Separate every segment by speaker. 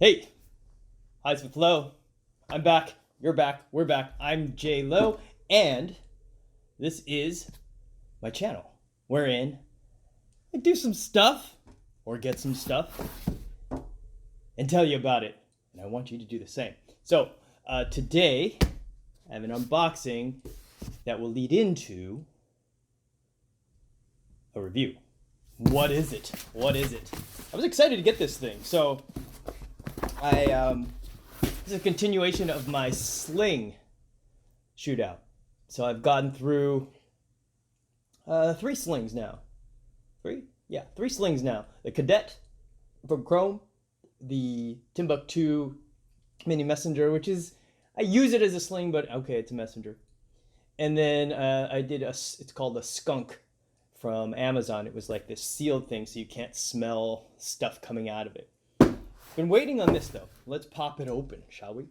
Speaker 1: Hey, highs with low. I'm back. You're back. We're back. I'm J Lo, and this is my channel, wherein I do some stuff or get some stuff and tell you about it. And I want you to do the same. So today, I have an unboxing that will lead into a review. What is it? What is it? I was excited to get this thing. So this is a continuation of my Sling shootout. So I've gotten through 3 slings now. 3? Yeah, 3 slings now. The Kadet from Chrome, the Timbuk2 mini messenger, which is, I use it as a sling, but okay, it's a messenger. And then I did it's called a skunk from Amazon. It was like this sealed thing so you can't smell stuff coming out of it. Been waiting on this though. Let's pop it open, shall we?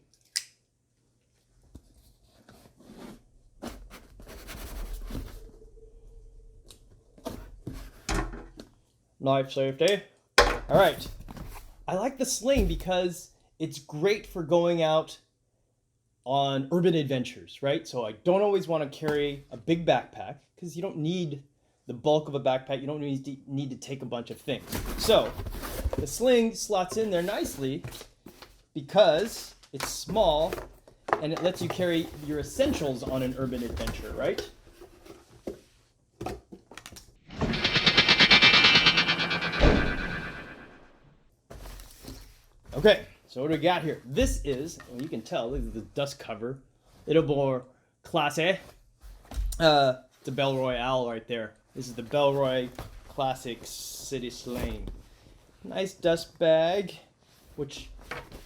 Speaker 1: Knife safety. All right. I like the sling because it's great for going out on urban adventures, right? So I don't always want to carry a big backpack because you don't need the bulk of a backpack. You don't need to take a bunch of things. So the sling slots in there nicely because it's small and it lets you carry your essentials on an urban adventure, right? Okay, so what do we got here? This is, well, you can tell, this is the dust cover. Little more classy. It's a Bellroy owl right there. This is the Bellroy Classic City Sling. Nice dust bag, which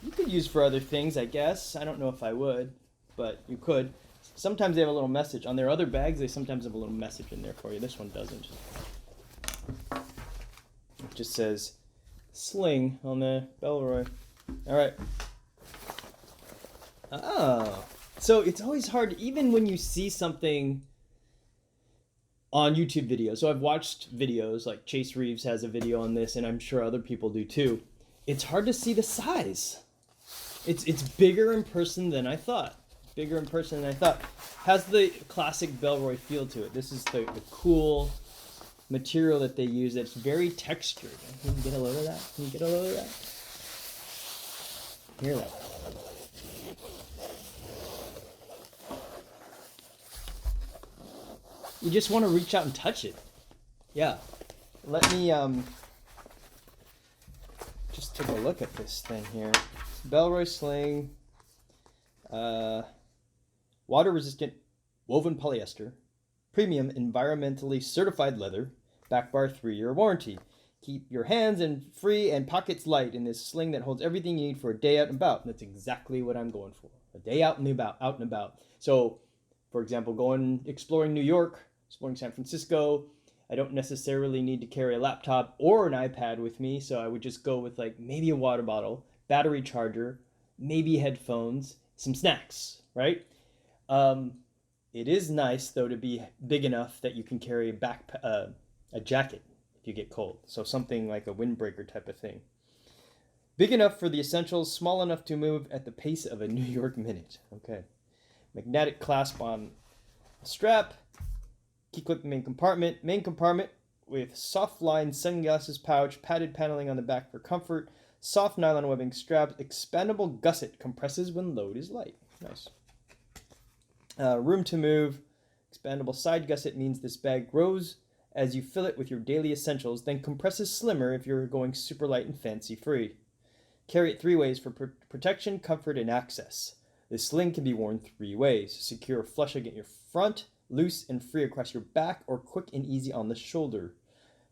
Speaker 1: you could use for other things, I guess. I don't know if I would, but you could. Sometimes they have a little message. On their other bags, they sometimes have a little message in there for you. This one doesn't. It just says Sling on the Bellroy. All right. Oh, so it's always hard, even when you see something on YouTube videos. So I've watched videos, like Chase Reeves has a video on this, and I'm sure other people do too. It's hard to see the size. It's bigger in person than I thought. Bigger in person than I thought. Has the classic Bellroy feel to it. This is the cool material that they use. It's very textured. Can you get a load of that? Can you get a load of that? Hear that? You just want to reach out and touch it. Yeah. Let me just take a look at this thing here. Bellroy Sling, water resistant woven polyester, premium environmentally certified leather, back bar 3-year warranty. Keep your hands free and pockets light in this sling that holds everything you need for a day out and about. And that's exactly what I'm going for. A day out and about. So, for example, going exploring New York, exploring San Francisco, I don't necessarily need to carry a laptop or an iPad with me, so I would just go with like maybe a water bottle, battery charger, maybe headphones, some snacks, right? It is nice though to be big enough that you can carry a jacket if you get cold. So something like a windbreaker type of thing. Big enough for the essentials, small enough to move at the pace of a New York minute. Okay. Magnetic clasp on a strap. Key clip main compartment. Main compartment with soft lined sunglasses pouch, padded paneling on the back for comfort, soft nylon webbing straps, expandable gusset, compresses when load is light. Nice. Room to move. Expandable side gusset means this bag grows as you fill it with your daily essentials, then compresses slimmer if you're going super light and fancy free. Carry it 3 ways for protection, comfort, and access. This sling can be worn 3 ways. Secure flush against your front, loose and free across your back, or quick and easy on the shoulder.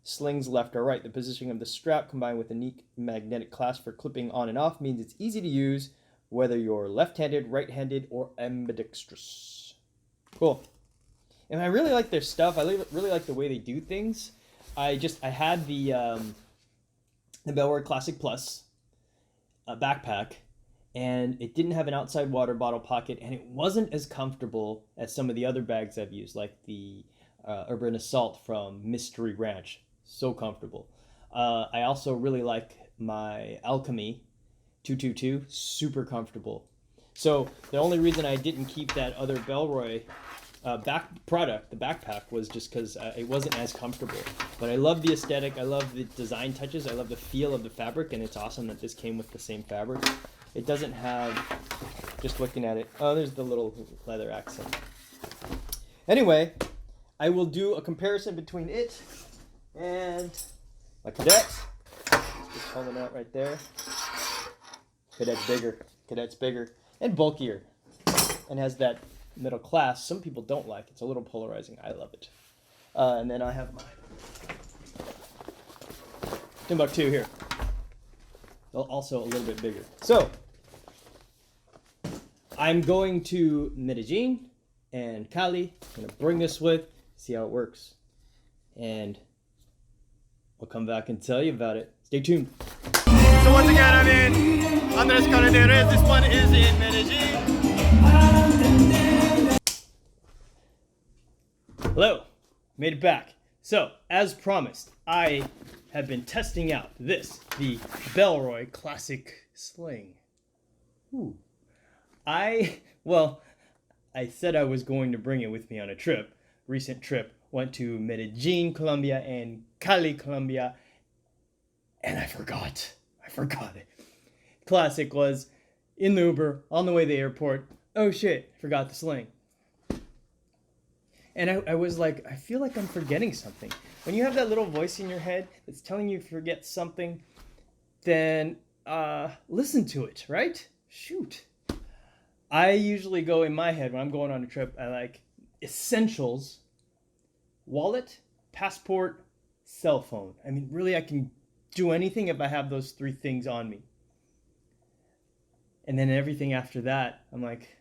Speaker 1: Slings left or right. The positioning of the strap combined with a neat magnetic clasp for clipping on and off means it's easy to use whether you're left-handed, right-handed, or ambidextrous. Cool. And I really like their stuff. I really like the way they do things. I had the Bellroy Classic Plus backpack, and it didn't have an outside water bottle pocket, and it wasn't as comfortable as some of the other bags I've used, like the Urban Assault from Mystery Ranch. So comfortable. I also really like my Alchemy 222, super comfortable. So the only reason I didn't keep that other Bellroy back product, the backpack, was just because it wasn't as comfortable. But I love the aesthetic, I love the design touches, I love the feel of the fabric, and it's awesome that this came with the same fabric. It doesn't have, just looking at it, oh, there's the little leather accent. Anyway, I will do a comparison between it and my Cadet. Just pulling out right there. Cadet's bigger and bulkier, and has that middle class some people don't like. It's a little polarizing. I love it. And then I have my Timbuk2 here, also a little bit bigger. So I'm going to Medellin and Cali. I'm going to bring this with, see how it works, and I'll come back and tell you about it. Stay tuned. So once again, I'm in Andres Carreteras. This one is in Medellin. Hello, made it back. So, as promised, I have been testing out this, the Bellroy Classic Sling. Ooh. I said I was going to bring it with me on a trip. Recent trip. Went to Medellin, Colombia, and Cali, Colombia, and I forgot it. Classic was in the Uber, on the way to the airport. Oh shit, forgot the sling. And I was like, I feel like I'm forgetting something. When you have that little voice in your head that's telling you to forget something, then listen to it, right? Shoot. I usually go in my head when I'm going on a trip, I like essentials, wallet, passport, cell phone. I mean, really, I can do anything if I have those three things on me. And then everything after that, I'm like,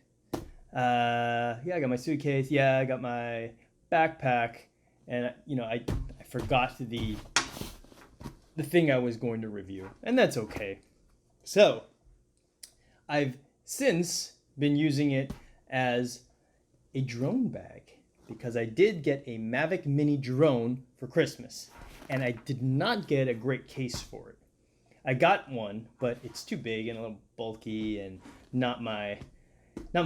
Speaker 1: yeah, I got my suitcase. Yeah, I got my backpack. And, you know, I forgot the thing I was going to review. And that's okay. So, I've since been using it as a drone bag, because I did get a Mavic Mini drone for Christmas, and I did not get a great case for it. I got one, but it's too big and a little bulky and not my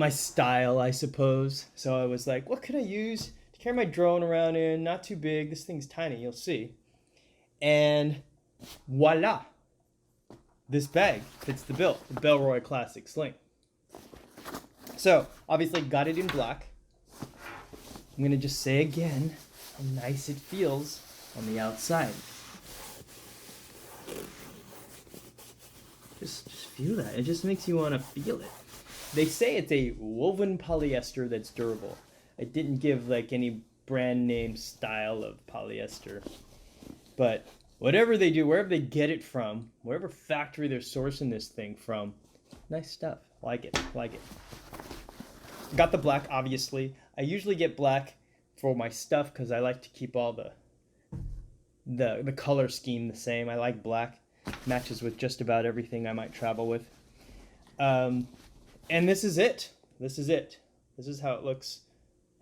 Speaker 1: style, I suppose. So I was like, what could I use to carry my drone around in? Not too big. This thing's tiny, you'll see. And voila! This bag fits the bill, the Bellroy Classic Sling. So, obviously got it in black. I'm going to just say again how nice it feels on the outside. Just feel that. It just makes you want to feel it. They say it's a woven polyester that's durable. I didn't give like any brand name style of polyester. But whatever they do, wherever they get it from, wherever factory they're sourcing this thing from, nice stuff. Like it. Got the black, obviously. I usually get black for my stuff because I like to keep all the color scheme the same. I like black. Matches with just about everything I might travel with. And this is it. This is how it looks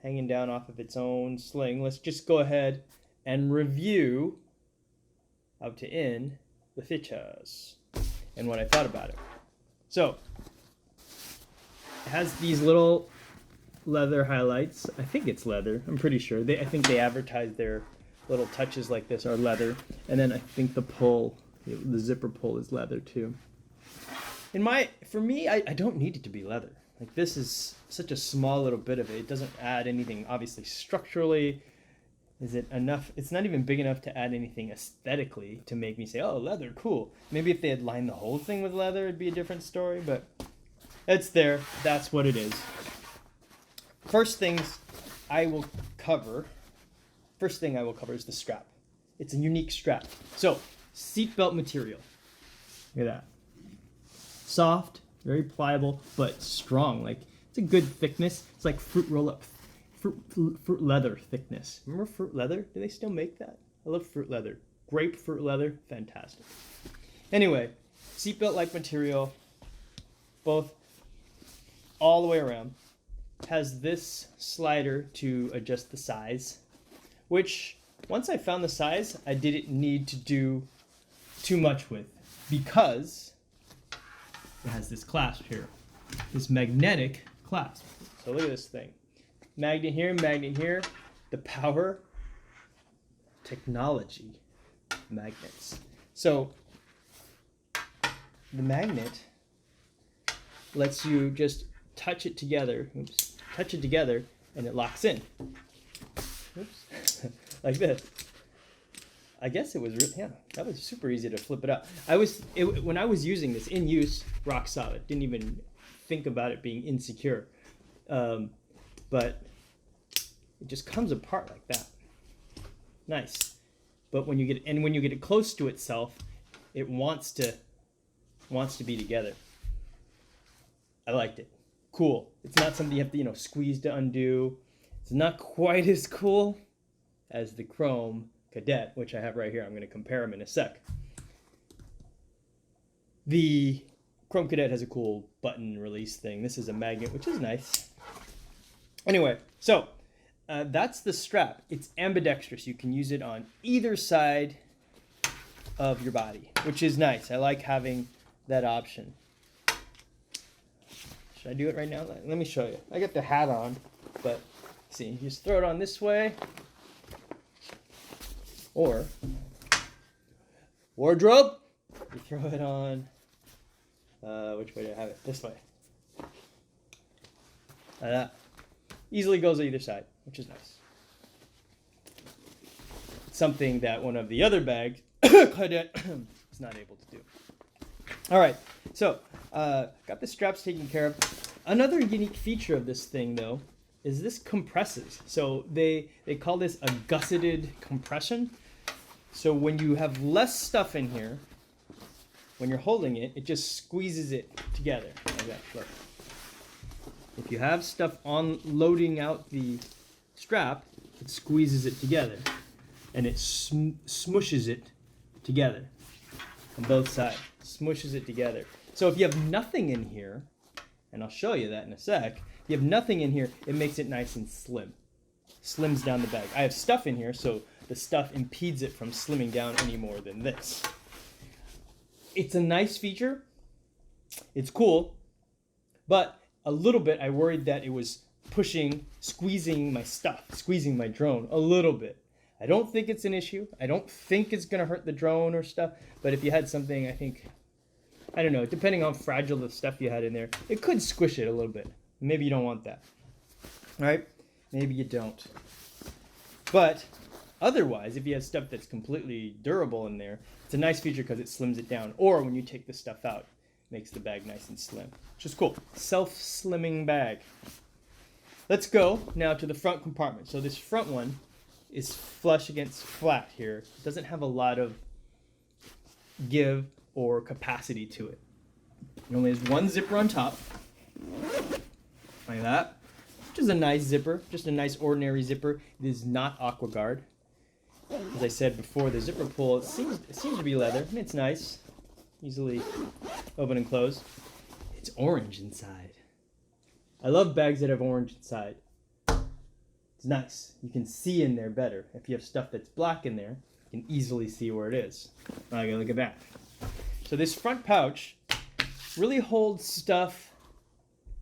Speaker 1: hanging down off of its own sling. Let's just go ahead and review out to in the features and what I thought about it. So, it has these little leather highlights. I think it's leather. I'm pretty sure. I think they advertise their little touches like this are leather. And then I think the pull, the zipper pull, is leather too. For me, I don't need it to be leather. Like, this is such a small little bit of it. It doesn't add anything, obviously, structurally. Is it enough? It's not even big enough to add anything aesthetically to make me say, oh, leather, cool. Maybe if they had lined the whole thing with leather, it'd be a different story, but it's there. That's what it is. First thing I will cover is the strap. It's a unique strap. So, seatbelt material. Look at that. Soft, very pliable, but strong. Like, it's a good thickness. It's like fruit roll-up, fruit leather thickness. Remember fruit leather? Do they still make that? I love fruit leather. Grapefruit leather, fantastic. Anyway, seatbelt-like material, both all the way around. Has this slider to adjust the size, which once I found the size, I didn't need to do too much with, because it has this clasp here, this magnetic clasp. So look at this thing. Magnet here, the power, technology, magnets. So the magnet lets you just touch it together, and it locks in. Oops. Like this. I guess it was, yeah, that was super easy to flip it out. When I was using this in use, rock solid. Didn't even think about it being insecure. But it just comes apart like that. Nice. But when you get it close to itself, it wants to be together. I liked it. Cool. It's not something you have to, squeeze to undo. It's not quite as cool as the Chrome Kadet, which I have right here. I'm going to compare them in a sec. The Chrome Kadet has a cool button release thing. This is a magnet, which is nice. Anyway, so that's the strap. It's ambidextrous. You can use it on either side of your body, which is nice. I like having that option. Should I do it right now? Let me show you. I got the hat on, but see, you just throw it on this way, or wardrobe, you throw it on, which way do I have it? This way. Like that. Easily goes either side, which is nice. It's something that one of the other bags Cadet is not able to do. All right, so got the straps taken care of. Another unique feature of this thing, though, is this compresses. So they call this a gusseted compression. So when you have less stuff in here, when you're holding it, it just squeezes it together like that. Look. If you have stuff on loading out the strap, it squeezes it together, and it smushes it together on both sides. Smushes it together. So if you have nothing in here, and I'll show you that in a sec, if you have nothing in here, it makes it nice and slim. Slims down the bag. I have stuff in here, so the stuff impedes it from slimming down any more than this. It's a nice feature. It's cool, but a little bit I worried that it was squeezing my stuff, squeezing my drone a little bit. I don't think it's an issue. I don't think it's going to hurt the drone or stuff, but if you had something, I don't know, depending on how fragile the stuff you had in there, it could squish it a little bit. Maybe you don't want that. All right? Maybe you don't. But otherwise, if you have stuff that's completely durable in there, it's a nice feature because it slims it down. Or when you take the stuff out, it makes the bag nice and slim, which is cool. Self-slimming bag. Let's go now to the front compartment. So this front one is flush against flat here. It doesn't have a lot of give or capacity to it. It only has one zipper on top, like that, which is a nice zipper, just a nice ordinary zipper. It is not AquaGuard. As I said before, the zipper pull, it seems to be leather, and it's nice. Easily open and close. It's orange inside. I love bags that have orange inside. It's nice. You can see in there better. If you have stuff that's black in there, you can easily see where it is. Okay, look at that. So this front pouch really holds stuff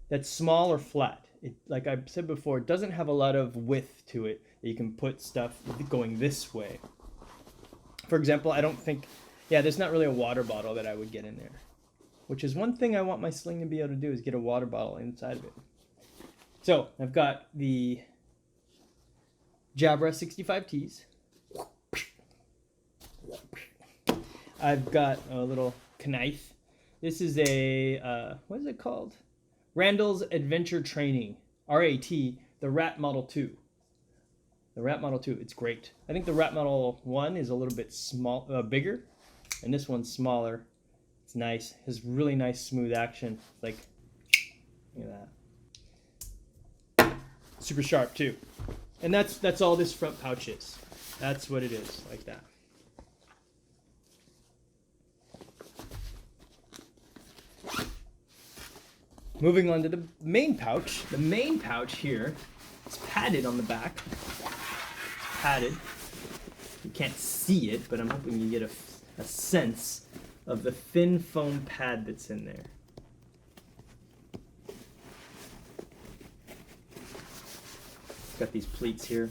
Speaker 1: that's small or flat. Like I said before, it doesn't have a lot of width to it that you can put stuff going this way. For example, there's not really a water bottle that I would get in there, which is one thing I want my sling to be able to do, is get a water bottle inside of it. So I've got the Jabra 65Ts. I've got a little knife. This is a, what is it called? Randall's Adventure Training, RAT, the Rat Model 2. The Rat Model 2, it's great. I think the Rat Model 1 is a little bit bigger, and this one's smaller. It's nice. It has really nice smooth action. Like, look at that. Super sharp too. And that's all this front pouch is. That's what it is, like that. Moving on to the main pouch. The main pouch here is padded on the back. It's padded. You can't see it, but I'm hoping you get a sense of the thin foam pad that's in there. It's got these pleats here.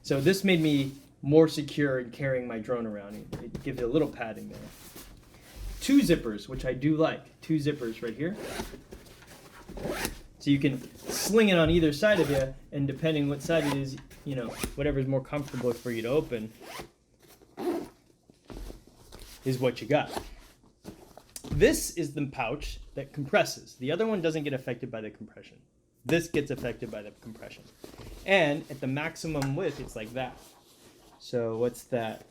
Speaker 1: So this made me more secure in carrying my drone around. It gives it a little padding there. 2 zippers, which I do like. 2 zippers right here. So you can sling it on either side of you, and depending what side it is, you know, whatever's more comfortable for you to open is what you got. This is the pouch that compresses. The other one doesn't get affected by the compression. This gets affected by the compression. And at the maximum width, it's like that. So what's that?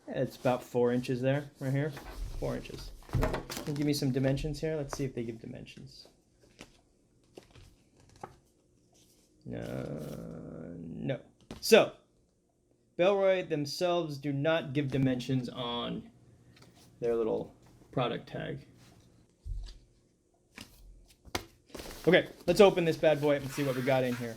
Speaker 1: It's about 4 inches there, right here. 4 inches. Can you give me some dimensions here? Let's see if they give dimensions. No. So, Bellroy themselves do not give dimensions on their little product tag. Okay, let's open this bad boy up and see what we got in here.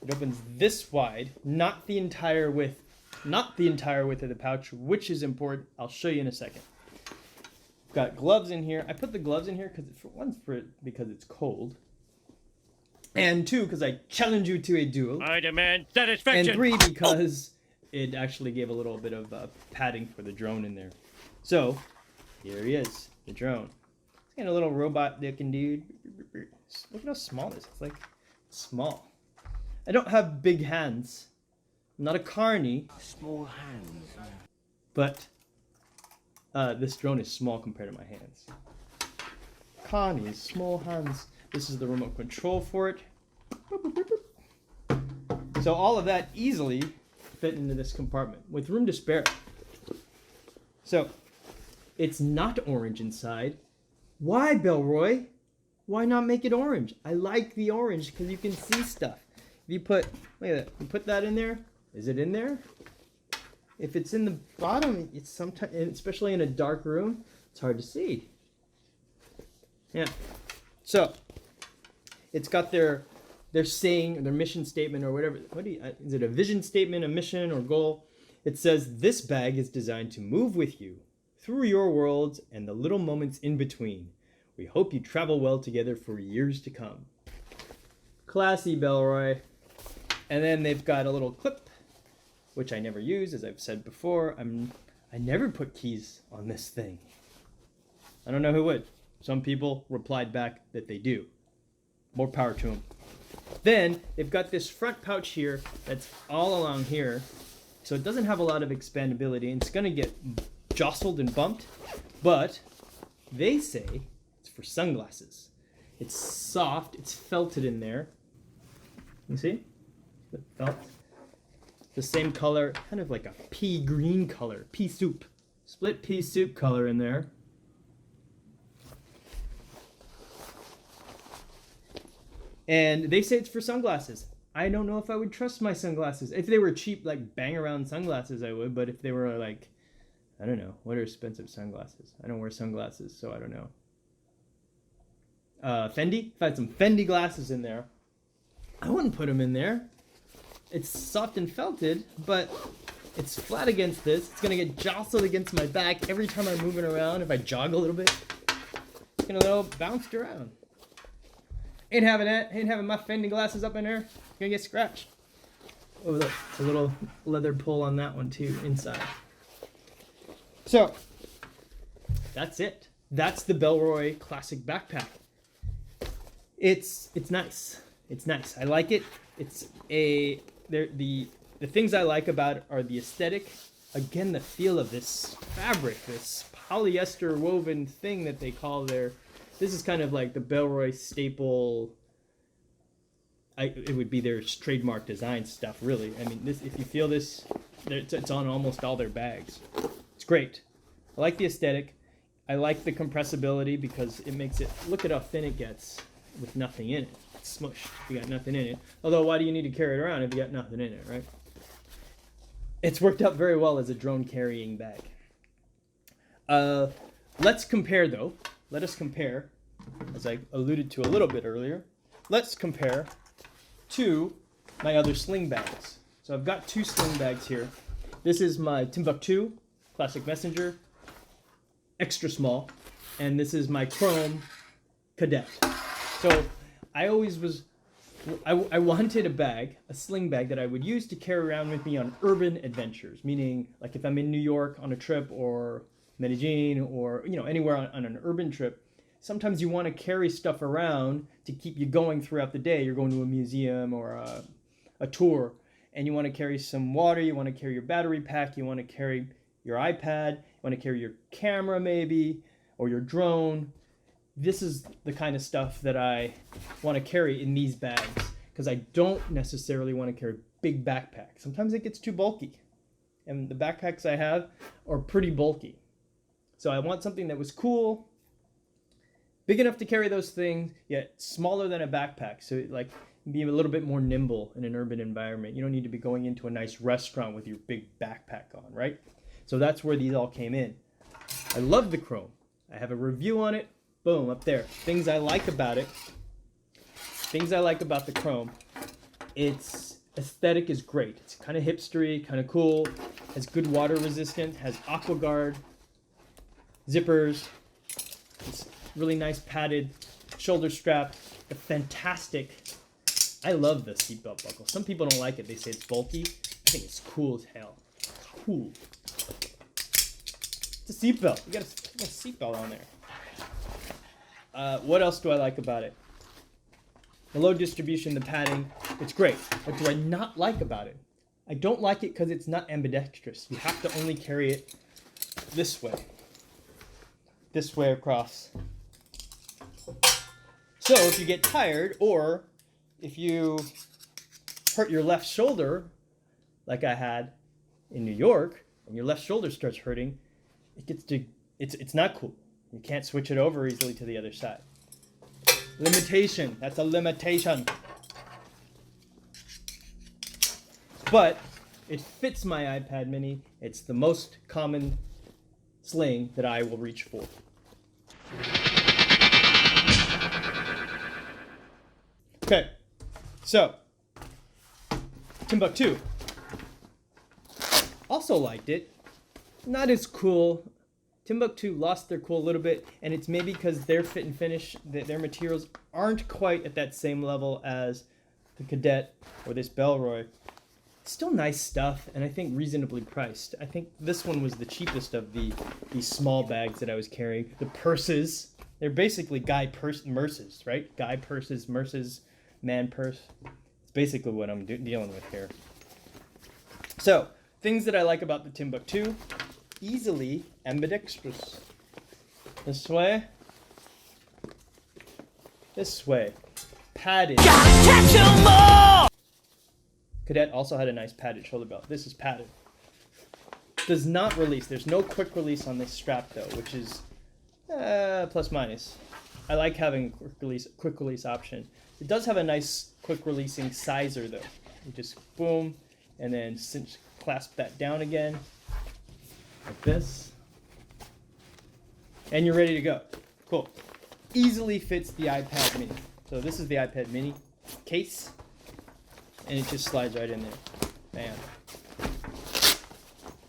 Speaker 1: It opens this wide, not the entire width of the pouch, which is important. I'll show you in a second. Got gloves in here. I put the gloves in here because it's cold. And 2, because I challenge you to a duel.
Speaker 2: I demand satisfaction.
Speaker 1: And 3, because it actually gave a little bit of padding for the drone in there. So, here he is, the drone. It's got a little robot-looking dude. Look at how small this is. It's like small. I don't have big hands. I'm not a carny.
Speaker 2: Small hands.
Speaker 1: But this drone is small compared to my hands. Carnies, small hands. This is the remote control for it. So all of that easily fit into this compartment with room to spare. So it's not orange inside. Why, Bellroy? Why not make it orange? I like the orange because you can see stuff. If you put, look at that, you put that in there. Is it in there? If it's in the bottom, it's sometimes, especially in a dark room, it's hard to see. Yeah. So it's got their saying, their mission statement, or whatever. Is it a vision statement, a mission, or goal? It says, this bag is designed to move with you through your worlds and the little moments in between. We hope you travel well together for years to come. Classy, Bellroy. And then they've got a little clip, which I never use, as I've said before. I never put keys on this thing. I don't know who would. Some people replied back that they do. More power to them. Then they've got this front pouch here that's all along here, so it doesn't have a lot of expandability, and it's going to get jostled and bumped, but they say it's for sunglasses. It's soft, it's felted in there. You see? The felt. The same color, kind of like a pea green color, pea soup. Split pea soup color in there. And they say it's for sunglasses. I don't know if I would trust my sunglasses. If they were cheap, like bang around sunglasses, I would. But if they were like, I don't know, what are expensive sunglasses? I don't wear sunglasses, so I don't know. Fendi? If I had some Fendi glasses in there, I wouldn't put them in there. It's soft and felted, but it's flat against this. It's gonna get jostled against my back every time I'm moving around. If I jog a little bit, it's gonna little bounced around. Ain't having that. Ain't having my Fendi glasses up in there. Gonna get scratched. Oh, look, it's a little leather pull on that one too, inside. So, that's it. That's the Bellroy Classic Backpack. It's nice. It's nice. I like it. It's the things I like about it are the aesthetic. Again, the feel of this fabric, this polyester woven thing that they call their. This is kind of like the Bellroy staple. It would be their trademark design stuff, really. I mean, this. If you feel this, it's on almost all their bags. It's great. I like the aesthetic. I like the compressibility because it makes it. Look at how thin it gets with nothing in it. It's smushed. You got nothing in it. Although, why do you need to carry it around if you got nothing in it, right? It's worked out very well as a drone carrying bag. Let's compare, though. Let us compare, as I alluded to a little bit earlier. Let's compare to my other sling bags. So I've got 2 sling bags here. This is my Timbuk2 Classic Messenger, extra small, and this is my Chrome Kadet. So I always was I wanted a bag, a sling bag that I would use to carry around with me on urban adventures, meaning like if I'm in New York on a trip or Medellin or anywhere on an urban trip. Sometimes you want to carry stuff around to keep you going throughout the day. You're going to a museum or a tour, and you want to carry some water, you want to carry your battery pack, you want to carry your iPad, you want to carry your camera maybe, or your drone. This is the kind of stuff that I want to carry in these bags, because I don't necessarily want to carry big backpacks. Sometimes it gets too bulky, and the backpacks I have are pretty bulky. So I want something that was cool, big enough to carry those things, yet smaller than a backpack, so like be a little bit more nimble in an urban environment. You don't need to be going into a nice restaurant with your big backpack on, right? So that's where these all came in. I love the Chrome. I have a review on it. Boom, up there. Things I like about it. Things I like about the Chrome. Its aesthetic is great. It's kind of hipstery, kind of cool. Has good water resistance. Has AquaGuard zippers. It's really nice padded shoulder strap. A fantastic. I love the seatbelt buckle. Some people don't like it. They say it's bulky. I think it's cool as hell. Cool. It's a seatbelt. You got a seatbelt on there. What else do I like about it? The load distribution, the padding, it's great. What do I not like about it? I don't like it because it's not ambidextrous. You have to only carry it this way across. So if you get tired, or if you hurt your left shoulder, like I had in New York, and your left shoulder starts hurting, it's not cool. You can't switch it over easily to the other side. Limitation. That's a limitation. But it fits my iPad mini. It's the most common sling that I will reach for. Okay, so Timbuk2. Also liked it. Not as cool. Timbuk2 lost their cool a little bit, and it's maybe because their fit and finish, their materials aren't quite at that same level as the Kadet or this Bellroy. Still nice stuff, and I think reasonably priced. I think this one was the cheapest of these small bags that I was carrying. The purses, they're basically guy purses, right? Guy purses, merces, man purse. It's basically what I'm dealing with here. So, things that I like about the Timbuk2. Easily ambidextrous. This way. This way. Padded. Cadet also had a nice padded shoulder belt. This is padded. Does not release. There's no quick release on this strap though, which is plus minus. I like having quick release option. It does have a nice quick releasing sizer though. You just boom, and then clasp that down again. Like this, and you're ready to go. Cool. Easily fits the iPad mini. So this is the iPad mini case, and it just slides right in there. Bam.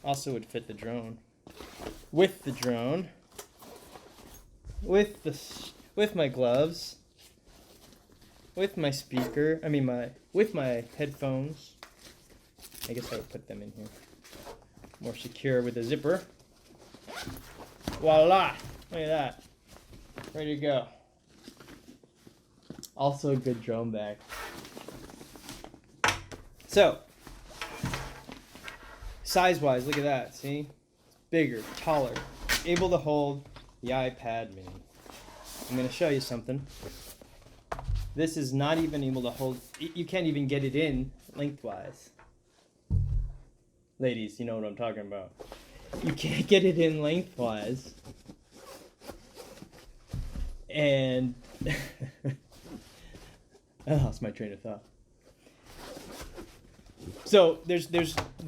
Speaker 1: Also would fit the drone. With the drone, with my gloves, with my speaker. With my headphones. I guess I would put them in here. More secure with a zipper. Voila! Look at that. Ready to go. Also a good drone bag. So, size-wise, look at that. See? It's bigger, taller. Able to hold the iPad mini. I'm going to show you something. This is not even able to hold. You can't even get it in lengthwise. Ladies, you know what I'm talking about. You can't get it in lengthwise. And I lost my train of thought. So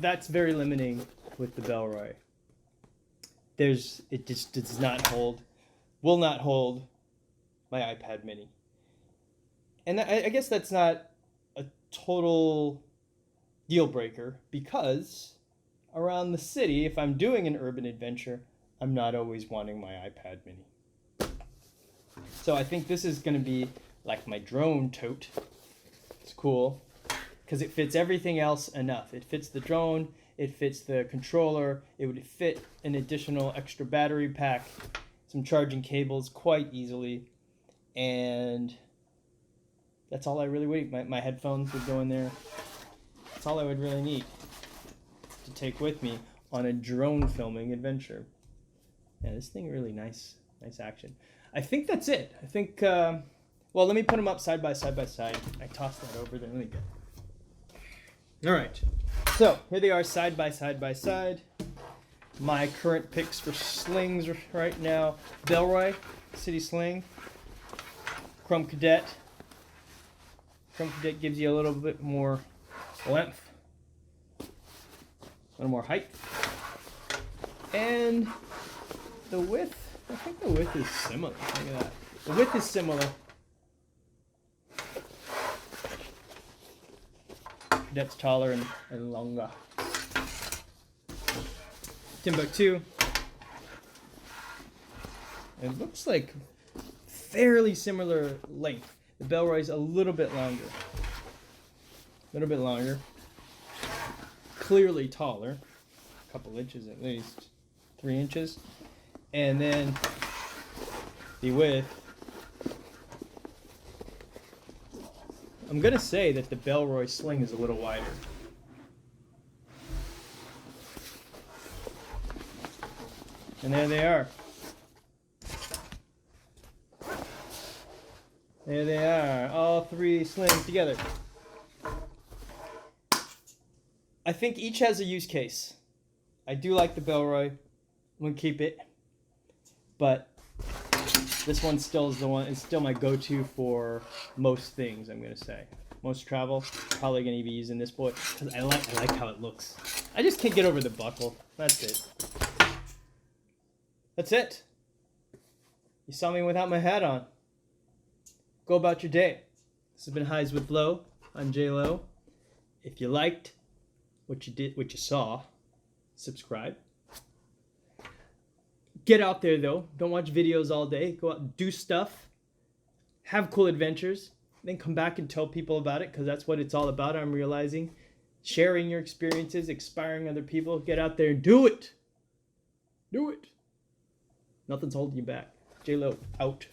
Speaker 1: that's very limiting with the Bellroy. It just does not hold, will not hold my iPad mini. And I guess that's not a total deal breaker, because around the city, if I'm doing an urban adventure, I'm not always wanting my iPad mini. So I think this is going to be like my drone tote It's cool because it fits everything else enough. It fits the drone, it fits the controller, it would fit an additional extra battery pack, some charging cables quite easily, and that's all I really would. My headphones would go in there. That's all I would really need to take with me on a drone filming adventure. Yeah, this thing really nice action. I think that's it. I think, well, let me put them up side by side. I tossed that over there. Let me go. All right. So here they are side by side. My current picks for slings right now: Bellroy City Sling, Chrome Kadet. Chrome Kadet gives you a little bit more length, a little more height, and the width. I think the width is similar. Look at that. The width is similar. Kadet's taller and longer. Timbuk2. It looks like fairly similar length. The Bellroy's a little bit longer. Clearly taller. A couple inches at least. 3 inches. And then the width. I'm going to say that the Bellroy Sling is a little wider. And there they are. There they are, all 3 slings together. I think each has a use case. I do like the Bellroy. I'm going to keep it. But this one still is the one. It's still my go-to for most things. I'm gonna say most travel. Probably gonna be using this boy because I like how it looks. I just can't get over the buckle. That's it. That's it. You saw me without my hat on. Go about your day. This has been Highs with Low. I'm J Lo. If you liked what you saw, subscribe. Get out there, though. Don't watch videos all day. Go out and do stuff. Have cool adventures. Then come back and tell people about it, because that's what it's all about, I'm realizing. Sharing your experiences, inspiring other people. Get out there and do it. Do it. Nothing's holding you back. J-Lo, out.